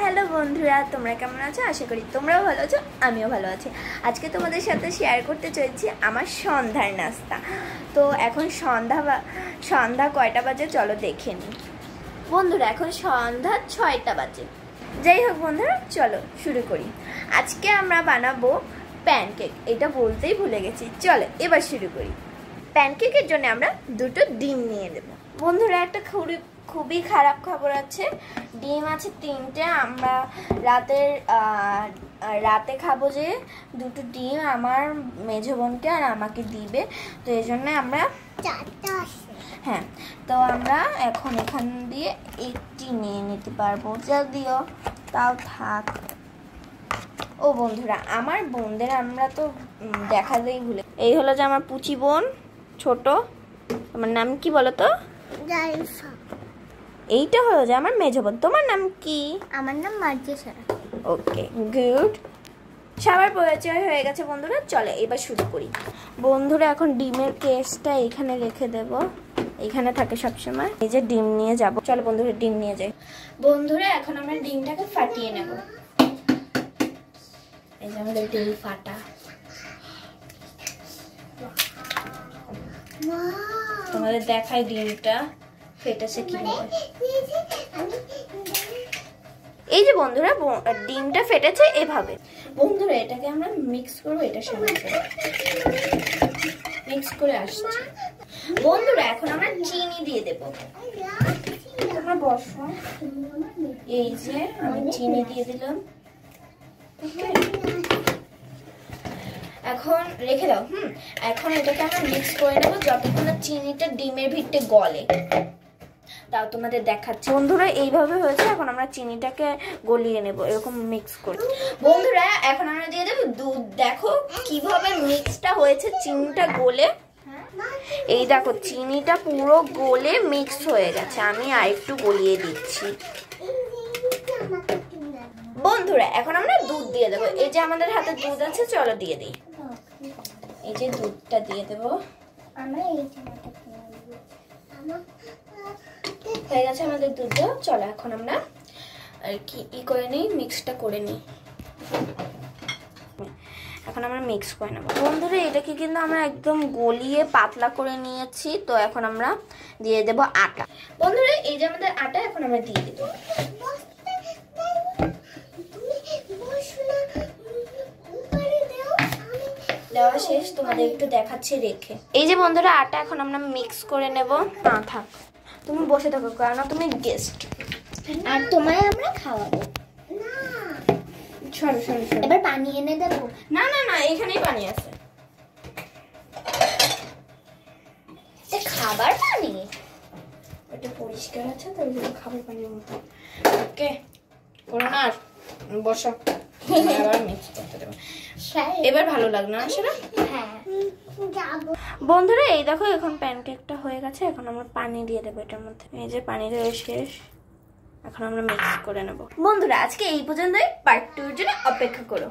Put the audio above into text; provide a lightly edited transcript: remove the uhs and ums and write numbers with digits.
Hello বন্ধুরা, তোমরা কেমন আছো? আশা করি তোমরাও ভালো আছো, আমিও ভালো আছি। আজকে তোমাদের সাথে শেয়ার করতে চলেছি আমার সন্ধ্যার নাস্তা। তো এখন সন্ধ্যা কয়টা বাজে চলো দেখে নিই। বন্ধুরা এখন সন্ধ্যা 6টা বাজে। যাই হোক বন্ধুরা, চলো শুরু করি। আজকে আমরা বানাবো প্যানকেক। এটা বলতেই ভুলে গেছি। চলো এবার শুরু করি। প্যানকেকের জন্য আমরা দুটো ডিম নিয়ে নেব। বন্ধুরা একটা খুবই খারাপ খবর আছে। ডিম আছে 3টে। আমরা রাতে খাবো যে দুটো ডিম আমার মেঝো বোনকে আর আমাকে দিবে। তো এই জন্য আমরা হ্যাঁ, তো আমরা এখন এখান দিয়ে একটি নিয়ে নিতে পারবো। যদিও তাও থাক। ও বন্ধুরা, আমার বোনদের আমরা তো দেখাতেই ভুলে। এই হলো যে আমার পুচি বোন, ছোট। আমার নাম কি বলো তো? এইটা হলো যে আমার মেজো বোন। তোমার নাম কি? আমার নাম মার্জিয়া। ওকে, গুড। সবার পরিচয় হয়ে গেছে বন্ধুরা। চলে এবার শুরু করি। বন্ধুরা এখন ডিমের কেসটা এখানে রেখে দেব। এখানে থাকে সবসময়। এই যে ডিম নিয়ে যাব। চলো বন্ধুরা ডিম নিয়ে যাই। বন্ধুরা এখন আমরা ডিমটাকে ফাটিয়ে নেব। এই যে আমাদের ডিম ফাটা। তোমাদের দেখাই ডিমটা ফেটেছে কিভাবে। এই যে বন্ধুরা ডিমটা ফেটেছে এভাবে। বন্ধুরা এটাকে আমরা মিক্স করবো। এটার সাথে মিক্স করে আসছে। বন্ধুরা এখন আমরা চিনি দিয়ে দেব। তোমরা বসো। এই যে আমি চিনি দিয়ে দিলাম। এখন রেখে দাও। এখন এটাকে আমরা মিক্স করে নেবো যতক্ষণ না চিনিটা ডিমের ভিতরে গলে। তাও তোমাদের দেখাচ্ছি। বন্ধুরা এইভাবে হয়েছে। এখন আমরা চিনিটাকে গলিয়ে নেব এরকম মিক্স করে। বন্ধুরা এখন আমরা দিয়ে দেবো দুধ। দেখো কিভাবে মিক্সটা হয়েছে চিনিটা গলে। এই দেখো চিনিটা পুরো গলে মিক্স হয়ে গেছে। আমি আরেকটু গলিয়ে দিচ্ছি। বন্ধুরা এখন আমরা দুধ দিয়ে দেবো। এই যে আমাদের হাতে দুধ আছে, চলো দিয়ে দিই। এই যে দুধটা দিয়ে দেবো। হয়ে গেছে আমাদের দুধটা। চলো এখন আমরা আর কি করে নিই, মিক্সটা করে নিই। এখন আমরা মিক্স করে নেব। বন্ধুরা এটাকে কিন্তু আমরা একদম গলিয়ে পাতলা করে নিয়েছি। তো এখন আমরা দিয়ে দেব আটা। বন্ধুরা এই যে আমাদের আটা, এখন আমরা দিয়ে দেব। দেওয়া শেষ। তোমাদের একটু দেখাচ্ছি রেখে। এই যে বন্ধুরা আটা এখন আমরা মিক্স করে নেব। না থাক, তুমি বসে থাকো কারণ তুমি গেস্ট আর তোমায় আমরা খাওয়াবো। সরো সরো সরো। এবার পানি এনে দেবো। না না না, এখানেই পানি আছে। খাবার পানি? এটা পরিষ্কার আছে তো ওইগুলো খাবার পানির মতো। ওকে করো না আর বসো। আবার মিক্স করতে দেবো। এবার ভালো লাগলো না আসলে? হ্যাঁ। বন্ধুরা এই দেখো এখন প্যানকেকটা হয়ে গেছে। এখন আমরা পানি দিয়ে দেবো এটার মধ্যে। এই যে পানি দেওয়া শেষ। এখন আমরা মিক্স করে নেব। বন্ধুরা আজকে এই পর্যন্তই। পার্ট 2 এর জন্য অপেক্ষা করো।